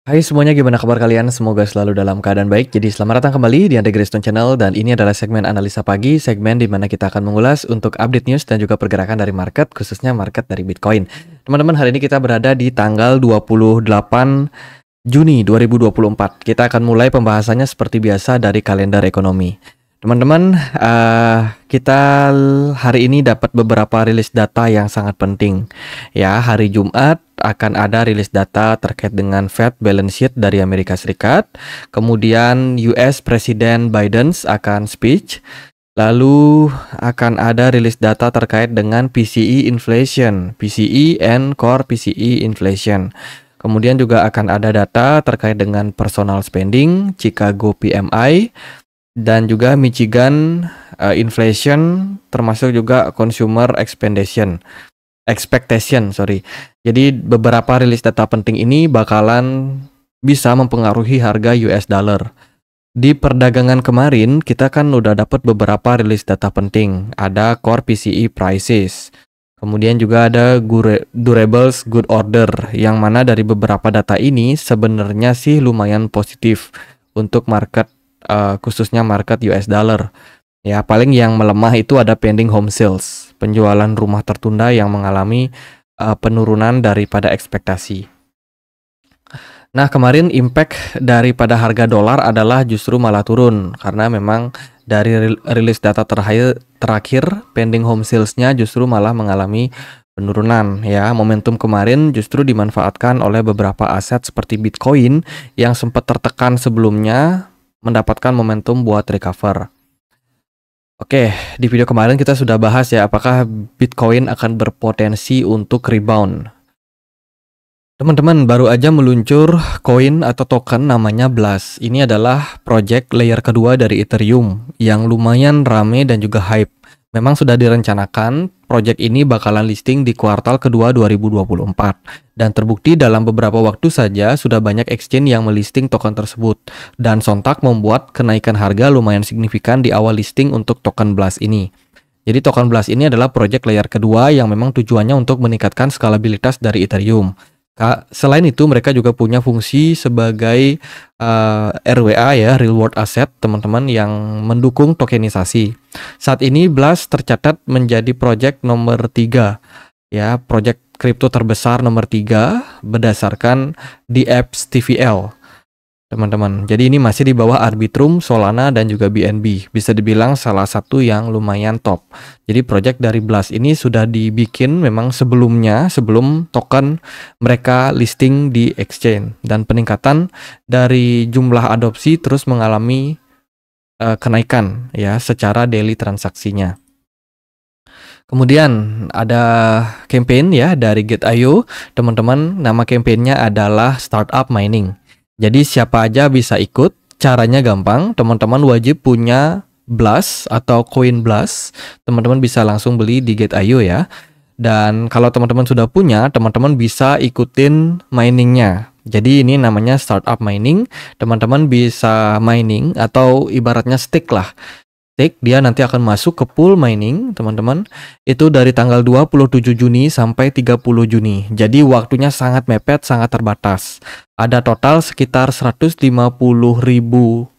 Hai semuanya, gimana kabar kalian? Semoga selalu dalam keadaan baik. Jadi selamat datang kembali di Andre Graystone Channel, dan ini adalah segmen analisa pagi, segmen di mana kita akan mengulas untuk update news dan juga pergerakan dari market, khususnya market dari Bitcoin. Teman-teman, hari ini kita berada di tanggal 28 Juni 2024. Kita akan mulai pembahasannya seperti biasa dari kalender ekonomi. Teman-teman, kita hari ini dapat beberapa rilis data yang sangat penting. Ya, hari Jumat akan ada rilis data terkait dengan Fed balance sheet dari Amerika Serikat. Kemudian US Presiden Biden akan speech. Lalu akan ada rilis data terkait dengan PCE inflation, PCE and core PCE inflation. Kemudian juga akan ada data terkait dengan personal spending, Chicago PMI, dan juga Michigan inflation, termasuk juga consumer expectation. Jadi beberapa rilis data penting ini bakalan bisa mempengaruhi harga US dollar. Di perdagangan kemarin kita kan udah dapat beberapa rilis data penting. Ada core PCE prices. Kemudian juga ada durables good order, yang mana dari beberapa data ini sebenarnya sih lumayan positif untuk market, khususnya market US dollar. Ya, paling yang melemah itu ada pending home sales, penjualan rumah tertunda yang mengalami penurunan daripada ekspektasi. Nah, kemarin impact daripada harga dolar adalah justru malah turun, karena memang dari rilis data terakhir pending home sales-nya justru malah mengalami penurunan. Ya, momentum kemarin justru dimanfaatkan oleh beberapa aset seperti Bitcoin yang sempat tertekan sebelumnya, mendapatkan momentum buat recover. Oke, di video kemarin kita sudah bahas ya, apakah Bitcoin akan berpotensi untuk rebound. Teman-teman, baru aja meluncur koin atau token namanya Blast. Ini adalah project layer kedua dari Ethereum yang lumayan rame dan juga hype. Memang sudah direncanakan project ini bakalan listing di kuartal kedua 2024. Dan terbukti dalam beberapa waktu saja sudah banyak exchange yang melisting token tersebut. Dan sontak membuat kenaikan harga lumayan signifikan di awal listing untuk token Blast ini. Jadi token Blast ini adalah project layer kedua yang memang tujuannya untuk meningkatkan skalabilitas dari Ethereum. Selain itu mereka juga punya fungsi sebagai RWA ya, real world asset, teman-teman, yang mendukung tokenisasi. Saat ini Blast tercatat menjadi project nomor 3 ya, project kripto terbesar nomor 3 berdasarkan DApps TVL. Teman-teman, jadi ini masih di bawah Arbitrum, Solana, dan juga BNB. Bisa dibilang salah satu yang lumayan top. Jadi project dari Blast ini sudah dibikin memang sebelumnya, sebelum token mereka listing di exchange. Dan peningkatan dari jumlah adopsi terus mengalami kenaikan ya secara daily transaksinya. Kemudian ada campaign ya dari Gate.io. Teman-teman, nama campaignnya adalah Startup Mining. Jadi siapa aja bisa ikut, caranya gampang, teman-teman wajib punya Blast atau koin Blast, teman-teman bisa langsung beli di Gate.io ya. Dan kalau teman-teman sudah punya, teman-teman bisa ikutin miningnya. Jadi ini namanya startup mining, teman-teman bisa mining atau ibaratnya stake lah. Dia nanti akan masuk ke pool mining, teman-teman. Itu dari tanggal 27 Juni sampai 30 Juni. Jadi waktunya sangat mepet, sangat terbatas. Ada total sekitar 150.000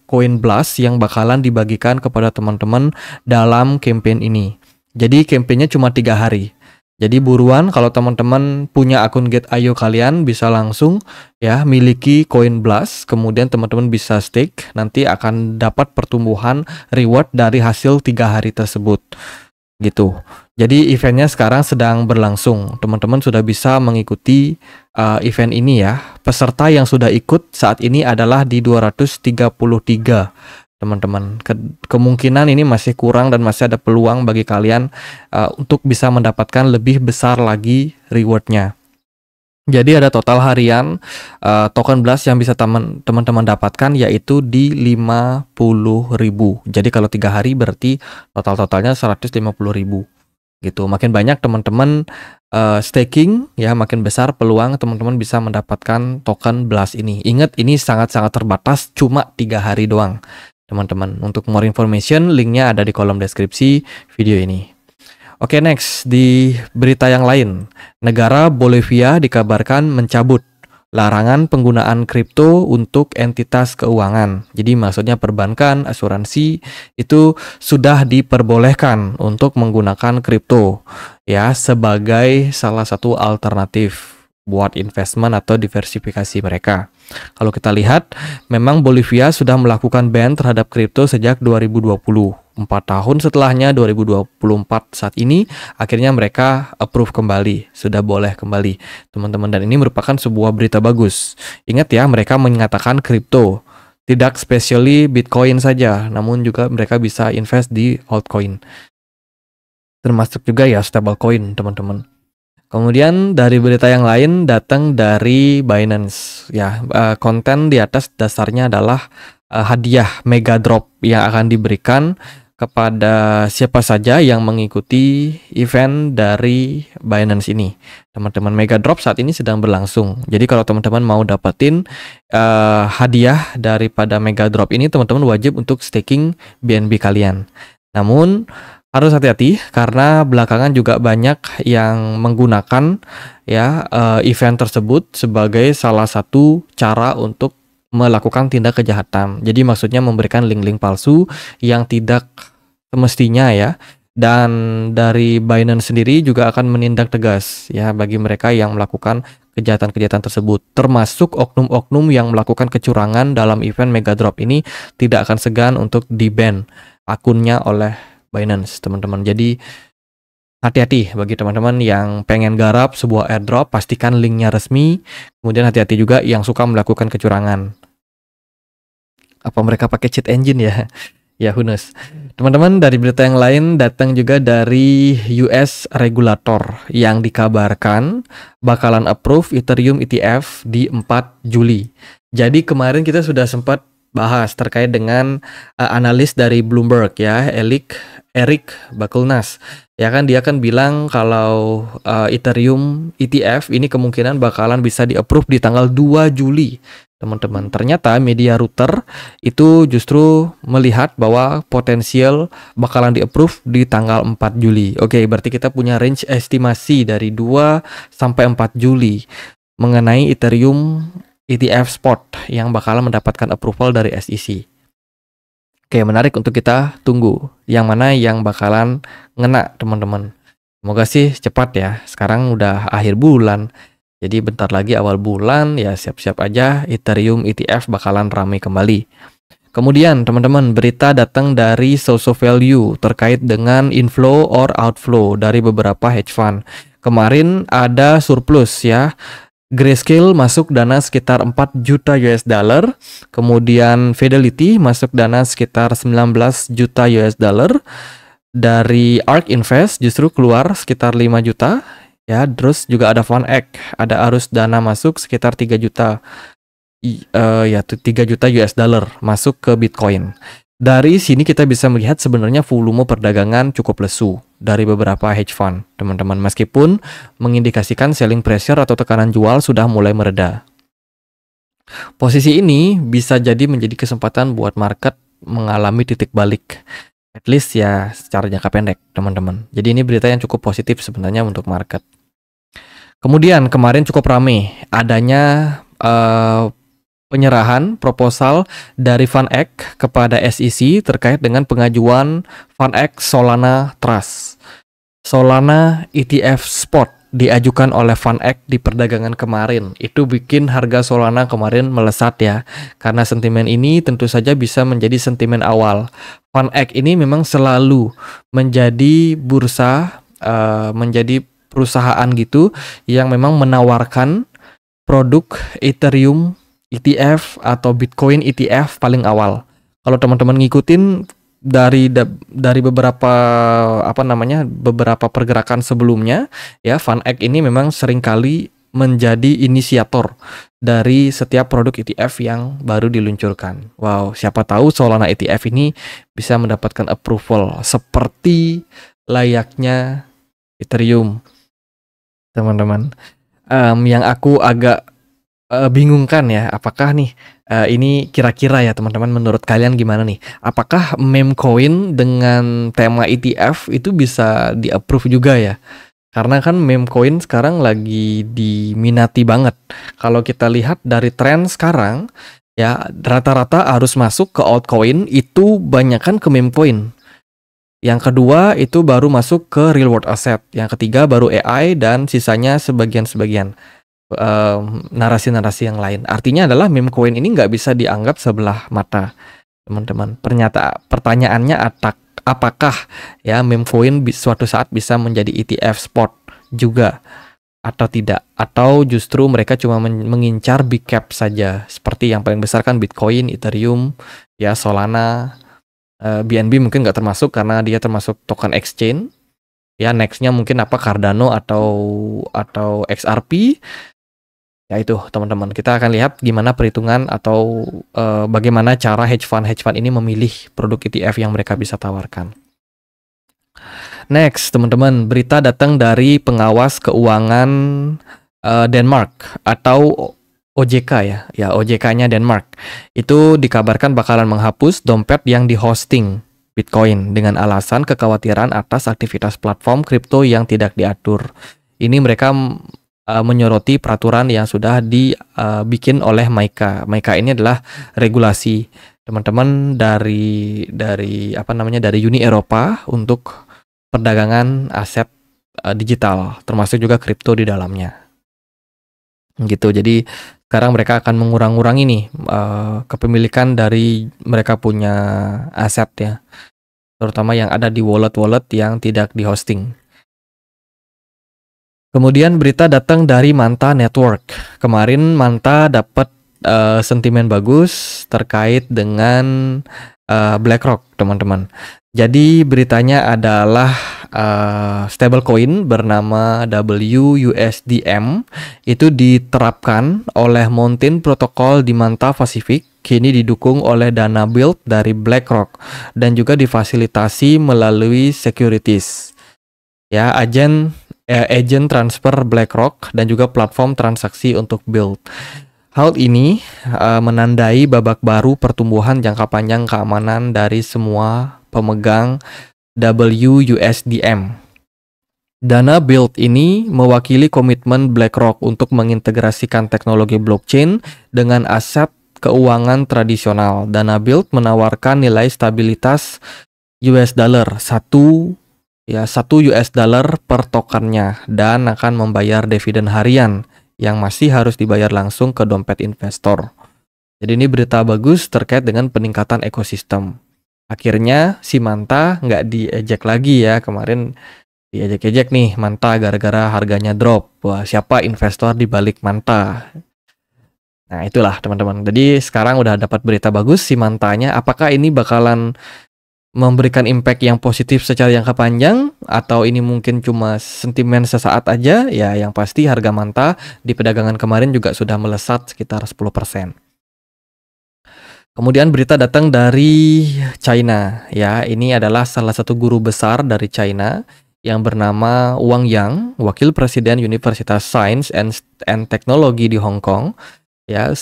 koin Blast yang bakalan dibagikan kepada teman-teman dalam campaign ini. Jadi campaignnya cuma 3 hari. Jadi buruan, kalau teman-teman punya akun Gate.io, kalian bisa langsung ya miliki koin Blast, kemudian teman-teman bisa stake, nanti akan dapat pertumbuhan reward dari hasil 3 hari tersebut gitu. Jadi eventnya sekarang sedang berlangsung, teman-teman sudah bisa mengikuti event ini ya. Peserta yang sudah ikut saat ini adalah di 233 teman-teman. Kemungkinan ini masih kurang dan masih ada peluang bagi kalian untuk bisa mendapatkan lebih besar lagi rewardnya. Jadi ada total harian token Blast yang bisa teman-teman dapatkan yaitu di 50.000. Jadi kalau 3 hari berarti totalnya 150.000 gitu. Makin banyak teman-teman staking ya, makin besar peluang teman-teman bisa mendapatkan token Blast ini. Ingat, ini sangat-sangat terbatas, cuma 3 hari doang. Teman-teman, untuk more information, linknya ada di kolom deskripsi video ini. Oke, next, di berita yang lain, negara Bolivia dikabarkan mencabut larangan penggunaan kripto untuk entitas keuangan. Jadi maksudnya perbankan, asuransi itu sudah diperbolehkan untuk menggunakan kripto ya sebagai salah satu alternatif buat investment atau diversifikasi mereka. Kalau kita lihat, memang Bolivia sudah melakukan ban terhadap kripto sejak 2020. 4 tahun setelahnya, 2024 saat ini, akhirnya mereka approve kembali, sudah boleh kembali, teman-teman. Dan ini merupakan sebuah berita bagus. Ingat ya, mereka mengatakan kripto, tidak specially Bitcoin saja, namun juga mereka bisa invest di altcoin. Termasuk juga ya stablecoin, teman-teman. Kemudian dari berita yang lain datang dari Binance ya, konten di atas dasarnya adalah hadiah mega drop yang akan diberikan kepada siapa saja yang mengikuti event dari Binance ini. Teman-teman, mega drop saat ini sedang berlangsung. Jadi kalau teman-teman mau dapetin hadiah daripada mega drop ini, teman-teman wajib untuk staking BNB kalian. Namun harus hati-hati karena belakangan juga banyak yang menggunakan ya event tersebut sebagai salah satu cara untuk melakukan tindak kejahatan. Jadi maksudnya memberikan link-link palsu yang tidak semestinya ya. Dan dari Binance sendiri juga akan menindak tegas ya bagi mereka yang melakukan kejahatan-kejahatan tersebut. Termasuk oknum-oknum yang melakukan kecurangan dalam event mega drop ini tidak akan segan untuk di-ban akunnya oleh Binance, teman-teman. Jadi hati-hati bagi teman-teman yang pengen garap sebuah airdrop, pastikan linknya resmi. Kemudian hati-hati juga yang suka melakukan kecurangan. Apa mereka pakai cheat engine ya? Ya, who knows. Teman-teman, dari berita yang lain datang juga dari US regulator yang dikabarkan bakalan approve Ethereum ETF di 4 Juli. Jadi kemarin kita sudah sempat bahas terkait dengan analis dari Bloomberg ya, Eric Bakulnas. Ya kan, dia kan bilang kalau Ethereum ETF ini kemungkinan bakalan bisa di-approve di tanggal 2 Juli. Teman-teman, ternyata media router itu justru melihat bahwa potensial bakalan di-approve di tanggal 4 Juli. Oke, berarti kita punya range estimasi dari 2 sampai 4 Juli mengenai Ethereum ETF spot yang bakalan mendapatkan approval dari SEC. Oke, menarik untuk kita tunggu. Yang mana yang bakalan ngena, teman-teman. Semoga sih cepat ya. Sekarang udah akhir bulan. Jadi bentar lagi awal bulan, ya siap-siap aja Ethereum ETF bakalan ramai kembali. Kemudian teman-teman, berita datang dari Soso Value terkait dengan inflow or outflow dari beberapa hedge fund. Kemarin ada surplus ya. Grayscale masuk dana sekitar 4 juta US dollar, kemudian Fidelity masuk dana sekitar 19 juta US dollar, dari ARK Invest justru keluar sekitar 5 juta, ya, terus juga ada FunEgg, ada arus dana masuk sekitar 3 juta, ya 3 juta US dollar masuk ke Bitcoin. Dari sini kita bisa melihat sebenarnya volume perdagangan cukup lesu dari beberapa hedge fund, teman-teman, meskipun mengindikasikan selling pressure atau tekanan jual sudah mulai mereda. Posisi ini bisa jadi menjadi kesempatan buat market mengalami titik balik, at least ya secara jangka pendek, teman-teman. Jadi ini berita yang cukup positif sebenarnya untuk market. Kemudian kemarin cukup ramai adanya penyerahan proposal dari FunEgg kepada SEC terkait dengan pengajuan FunEgg Solana Trust. Solana ETF Spot diajukan oleh FunEgg di perdagangan kemarin. Itu bikin harga Solana kemarin melesat ya. Karena sentimen ini tentu saja bisa menjadi sentimen awal. FunEgg ini memang selalu menjadi bursa, menjadi perusahaan gitu yang memang menawarkan produk Ethereum ETF atau Bitcoin ETF paling awal. Kalau teman-teman ngikutin dari beberapa beberapa pergerakan sebelumnya ya, FunEgg ini memang seringkali menjadi inisiator dari setiap produk ETF yang baru diluncurkan. Wow, siapa tahu Solana ETF ini bisa mendapatkan approval seperti layaknya Ethereum, teman-teman. Yang aku agak bingungkan ya, apakah nih ini kira-kira ya teman-teman, menurut kalian gimana nih? Apakah meme coin dengan tema ETF itu bisa di-approve juga ya? Karena kan meme coin sekarang lagi diminati banget. Kalau kita lihat dari tren sekarang, ya rata-rata arus masuk ke altcoin itu banyakan ke meme coin. Yang kedua itu baru masuk ke real world asset. Yang ketiga baru AI dan sisanya sebagian-sebagian narasi-narasi yang lain. Artinya adalah meme coin ini nggak bisa dianggap sebelah mata, teman-teman. Pertanyaannya apakah ya meme coin suatu saat bisa menjadi ETF spot juga atau tidak, atau justru mereka cuma mengincar big cap saja, seperti yang paling besar kan Bitcoin, Ethereum, ya Solana, BNB mungkin nggak termasuk karena dia termasuk token exchange. Ya nextnya mungkin apa Cardano atau XRP. Ya itu teman-teman, kita akan lihat gimana perhitungan atau bagaimana cara hedge fund ini memilih produk ETF yang mereka bisa tawarkan. Next teman-teman, berita datang dari pengawas keuangan Denmark atau OJK ya OJK-nya Denmark. Itu dikabarkan bakalan menghapus dompet yang di-hosting Bitcoin dengan alasan kekhawatiran atas aktivitas platform kripto yang tidak diatur. Ini mereka menyoroti peraturan yang sudah dibikin oleh MiCA. MiCA ini adalah regulasi teman-teman dari Uni Eropa untuk perdagangan aset digital, termasuk juga kripto di dalamnya. Gitu. Jadi sekarang mereka akan mengurangi nih kepemilikan dari mereka punya aset ya, terutama yang ada di wallet-wallet yang tidak di-hosting. Kemudian berita datang dari Manta Network. Kemarin Manta dapat sentimen bagus terkait dengan BlackRock, teman-teman. Jadi beritanya adalah stablecoin bernama WUSDM itu diterapkan oleh Mountain Protocol di Manta Pacific. Kini didukung oleh dana build dari BlackRock dan juga difasilitasi melalui securities. Ya, agent transfer BlackRock dan juga platform transaksi untuk build. Hal ini menandai babak baru pertumbuhan jangka panjang keamanan dari semua pemegang WUSDM. Dana build ini mewakili komitmen BlackRock untuk mengintegrasikan teknologi blockchain dengan aset keuangan tradisional. Dana build menawarkan nilai stabilitas US dollar 1 US dollar per tokennya dan akan membayar dividen harian yang masih harus dibayar langsung ke dompet investor. Jadi ini berita bagus terkait dengan peningkatan ekosistem. Akhirnya si Manta nggak diejek lagi ya, kemarin diejek-ejek nih Manta gara-gara harganya drop. Wah, siapa investor di balik Manta? Nah itulah teman-teman. Jadi sekarang udah dapat berita bagus si Mantanya. Apakah ini bakalan memberikan impact yang positif secara jangka panjang atau ini mungkin cuma sentimen sesaat aja? Ya yang pasti harga Manta di perdagangan kemarin juga sudah melesat sekitar 10%. Kemudian berita datang dari China ya. Ini adalah salah satu guru besar dari China yang bernama Wang Yang, wakil presiden Universitas Science and Technology di Hong Kong. Ya,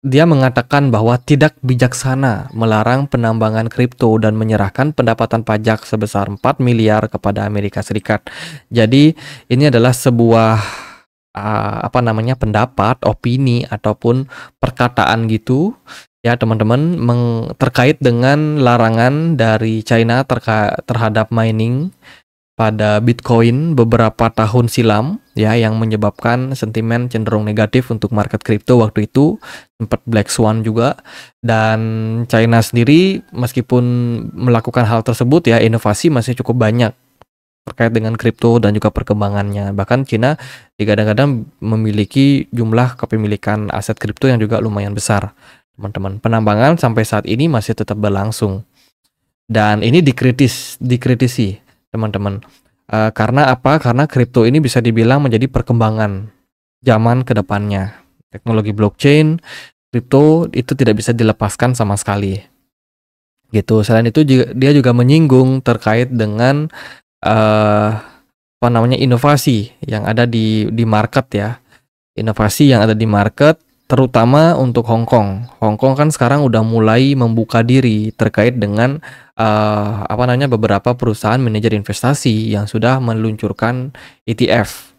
dia mengatakan bahwa tidak bijaksana melarang penambangan kripto dan menyerahkan pendapatan pajak sebesar 4 miliar kepada Amerika Serikat. Jadi ini adalah sebuah pendapat, opini ataupun perkataan gitu ya teman-teman terkait dengan larangan dari China terhadap mining pada Bitcoin beberapa tahun silam ya, yang menyebabkan sentimen cenderung negatif untuk market kripto waktu itu, sempat Black Swan juga. Dan China sendiri meskipun melakukan hal tersebut ya, inovasi masih cukup banyak terkait dengan kripto dan juga perkembangannya. Bahkan China kadang-kadang memiliki jumlah kepemilikan aset kripto yang juga lumayan besar, teman-teman. Penambangan sampai saat ini masih tetap berlangsung. Dan ini dikritisi teman-teman. Karena apa? Karena kripto ini bisa dibilang menjadi perkembangan zaman ke depannya. Teknologi blockchain, kripto itu tidak bisa dilepaskan sama sekali. Gitu. Selain itu dia juga menyinggung terkait dengan inovasi yang ada di market ya. Inovasi yang ada di market terutama untuk Hong Kong. Hong Kong kan sekarang udah mulai membuka diri terkait dengan beberapa perusahaan manajer investasi yang sudah meluncurkan ETF.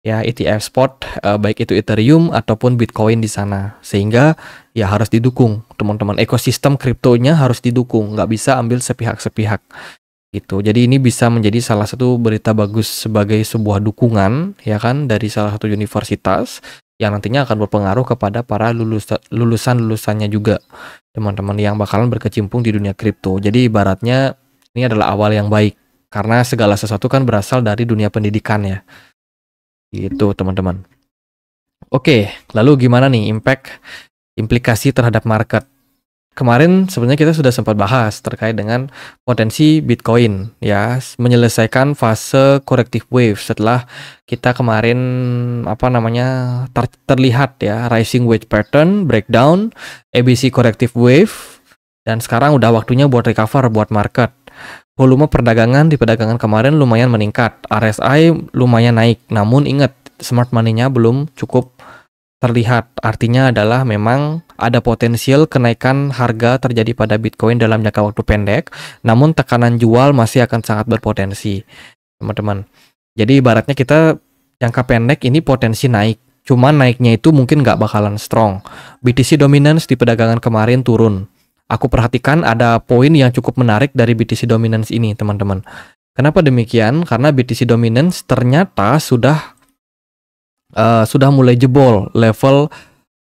Ya, ETF spot, baik itu Ethereum ataupun Bitcoin di sana. Sehingga ya harus didukung, teman-teman. Ekosistem kriptonya harus didukung, nggak bisa ambil sepihak-sepihak. Gitu. Jadi ini bisa menjadi salah satu berita bagus sebagai sebuah dukungan, ya kan, dari salah satu universitas yang nantinya akan berpengaruh kepada para lulusan-lulusannya juga, teman-teman, yang bakalan berkecimpung di dunia kripto. Jadi ibaratnya ini adalah awal yang baik, karena segala sesuatu kan berasal dari dunia pendidikan ya. Gitu, teman-teman. Oke, lalu gimana nih implikasi terhadap market? Kemarin sebenarnya kita sudah sempat bahas terkait dengan potensi Bitcoin ya, menyelesaikan fase corrective wave setelah kita kemarin terlihat ya rising wedge pattern, breakdown, ABC corrective wave, dan sekarang udah waktunya buat recover buat market. Volume perdagangan di perdagangan kemarin lumayan meningkat, RSI lumayan naik, namun ingat smart money-nya belum cukup terlihat. Artinya adalah memang ada potensial kenaikan harga terjadi pada Bitcoin dalam jangka waktu pendek, namun tekanan jual masih akan sangat berpotensi, teman-teman. Jadi ibaratnya kita jangka pendek ini potensi naik, cuman naiknya itu mungkin nggak bakalan strong. BTC dominance di perdagangan kemarin turun. Aku perhatikan ada poin yang cukup menarik dari BTC dominance ini, teman-teman. Kenapa demikian? Karena BTC dominance ternyata sudah mulai jebol level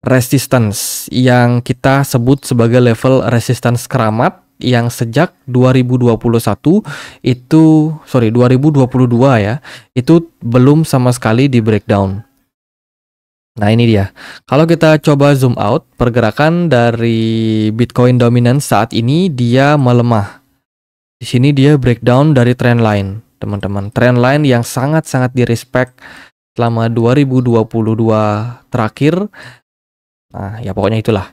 resistance yang kita sebut sebagai level resistance keramat yang sejak 2022 ya, itu belum sama sekali di breakdown. Nah ini dia. Kalau kita coba zoom out, pergerakan dari Bitcoin dominance saat ini dia melemah. Di sini dia breakdown dari trend line, teman-teman. Trend line yang sangat-sangat direspect selama 2022 terakhir. Nah ya pokoknya itulah.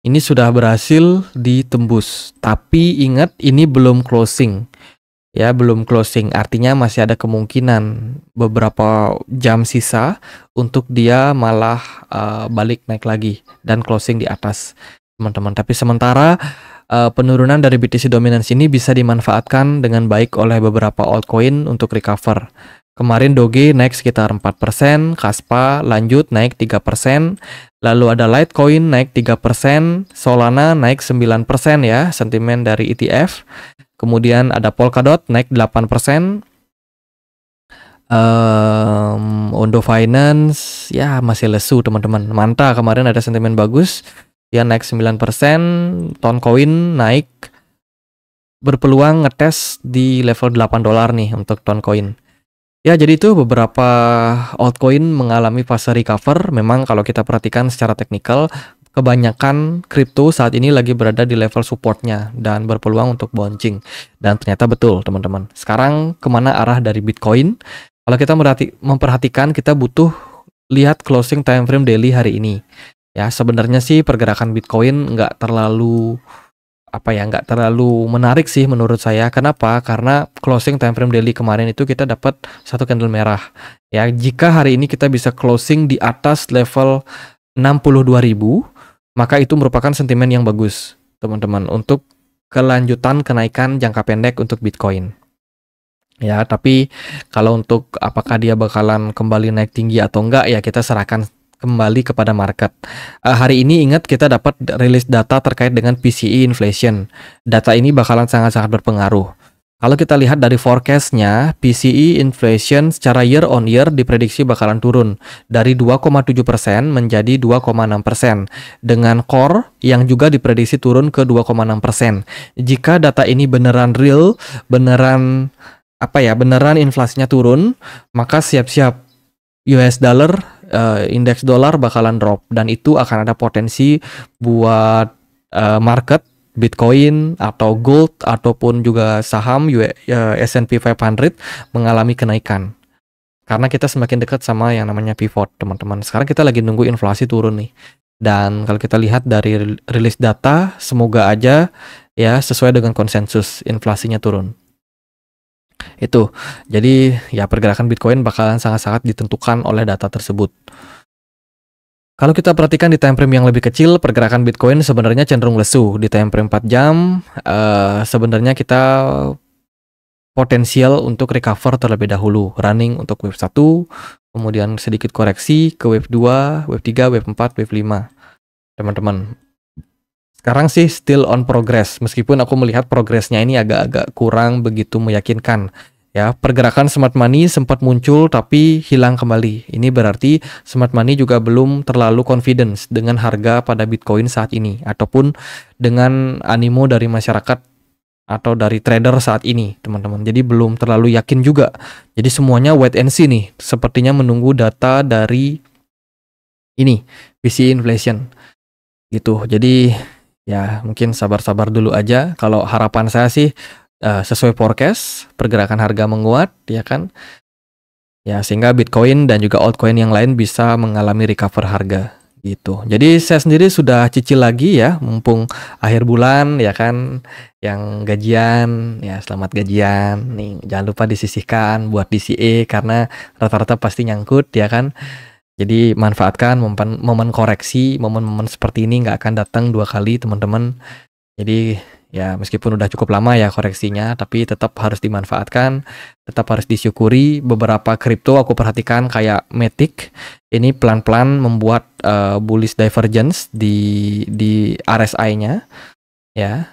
Ini sudah berhasil ditembus. Tapi ingat ini belum closing. Ya, belum closing, artinya masih ada kemungkinan beberapa jam sisa untuk dia malah balik naik lagi dan closing di atas, teman-teman. Tapi sementara penurunan dari BTC dominance ini bisa dimanfaatkan dengan baik oleh beberapa altcoin untuk recover. Kemarin Doge naik sekitar 4%, Kaspa lanjut naik 3%, lalu ada Litecoin naik 3%, Solana naik 9% ya, sentimen dari ETF. Kemudian ada Polkadot naik 8%. Ondo Finance ya masih lesu, teman-teman. Manta kemarin ada sentimen bagus, dia naik 9%. Toncoin naik, berpeluang ngetes di level $8 nih untuk Toncoin. Ya, jadi itu beberapa altcoin mengalami fase recover. Memang kalau kita perhatikan secara teknikal, kebanyakan kripto saat ini lagi berada di level supportnya dan berpeluang untuk bouncing. Dan ternyata betul, teman-teman. Sekarang kemana arah dari Bitcoin? Kalau kita memperhatikan, kita butuh lihat closing time frame daily hari ini. Ya, sebenarnya sih pergerakan Bitcoin nggak terlalu menarik sih menurut saya. Kenapa? Karena closing time frame daily kemarin itu kita dapat satu candle merah. Ya, jika hari ini kita bisa closing di atas level 62.000, maka itu merupakan sentimen yang bagus, teman-teman, untuk kelanjutan kenaikan jangka pendek untuk Bitcoin. Ya, tapi kalau untuk apakah dia bakalan kembali naik tinggi atau enggak, ya kita serahkan kembali kepada market. Hari ini ingat kita dapat rilis data terkait dengan PCE inflation. Data ini bakalan sangat-sangat berpengaruh. Kalau kita lihat dari forecast-nya, PCE inflation secara year on year diprediksi bakalan turun dari 2,7% menjadi 2,6%, dengan core yang juga diprediksi turun ke 2,6%. Jika data ini beneran real, beneran inflasinya turun, maka siap-siap US dollar, indeks dolar bakalan drop, dan itu akan ada potensi buat market Bitcoin atau gold ataupun juga saham S&P 500 mengalami kenaikan. Karena kita semakin dekat sama yang namanya pivot, teman-teman. Sekarang kita lagi nunggu inflasi turun nih. Dan kalau kita lihat dari rilis data, semoga aja ya sesuai dengan konsensus inflasinya turun. Itu. Jadi ya pergerakan Bitcoin bakalan sangat-sangat ditentukan oleh data tersebut. Kalau kita perhatikan di time frame yang lebih kecil, pergerakan Bitcoin sebenarnya cenderung lesu. Di time frame 4 jam, sebenarnya kita potensial untuk recover terlebih dahulu. Running untuk wave 1, kemudian sedikit koreksi ke wave 2, wave 3, wave 4, wave 5. Teman-teman, sekarang sih still on progress, meskipun aku melihat progresnya ini agak-agak kurang begitu meyakinkan. Ya, pergerakan smart money sempat muncul tapi hilang kembali. Ini berarti smart money juga belum terlalu confidence dengan harga pada Bitcoin saat ini, ataupun dengan animo dari masyarakat atau dari trader saat ini, teman-teman. Jadi belum terlalu yakin juga. Jadi semuanya wait and see nih. Sepertinya menunggu data dari ini, PCE inflation. Gitu. Jadi ya mungkin sabar-sabar dulu aja. Kalau harapan saya sih sesuai forecast, pergerakan harga menguat, ya kan? Ya, sehingga Bitcoin dan juga altcoin yang lain bisa mengalami recover harga gitu. Jadi saya sendiri sudah cicil lagi ya, mumpung akhir bulan ya kan, yang gajian, ya selamat gajian. Nih, jangan lupa disisihkan buat DCA karena rata-rata pasti nyangkut ya kan. Jadi manfaatkan momen koreksi, momen-momen seperti ini nggak akan datang 2 kali, teman-teman. Jadi ya meskipun udah cukup lama ya koreksinya, tapi tetap harus dimanfaatkan, tetap harus disyukuri. Beberapa kripto aku perhatikan kayak Matic ini pelan-pelan membuat bullish divergence di RSI-nya ya.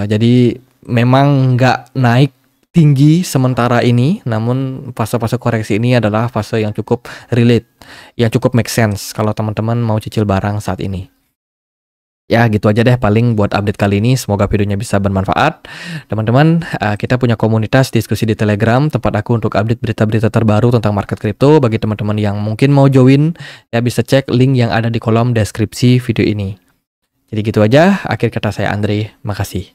Jadi memang nggak naik tinggi sementara ini, namun fase-fase koreksi ini adalah fase yang cukup relate, yang cukup make sense kalau teman-teman mau cicil barang saat ini. Ya gitu aja deh paling buat update kali ini, semoga videonya bisa bermanfaat. Teman-teman, kita punya komunitas diskusi di Telegram, tempat aku untuk update berita-berita terbaru tentang market crypto. Bagi teman-teman yang mungkin mau join, ya bisa cek link yang ada di kolom deskripsi video ini. Jadi gitu aja, akhir kata saya Andre, makasih.